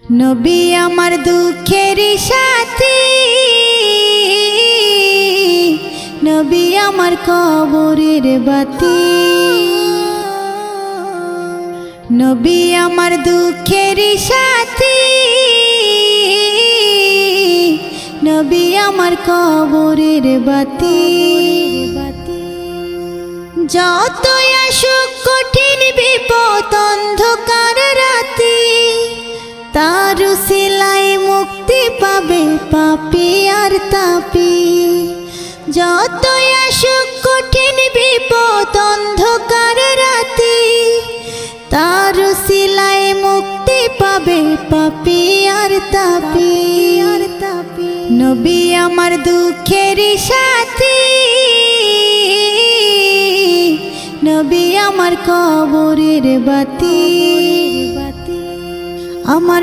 নবী আমার দুঃখের সাথী, নবী আমার কবরের বাতি। নবী আমার দুঃখের সাথী, নবী আমার কবরের বাতি। যতই আসুক কঠিন বিপদ অন্ধকার রাতি, তার উসিলায় মুক্তি পাবে পাপী আর তাপী। যতই আসুক কঠিন বিপদ অন্ধকার রাতি, তার উসিলায় মুক্তি পাবে পাপী আর তাপী। নবী আমার দুঃখের সাথী, নবী আমার কবরের বাতি। আমার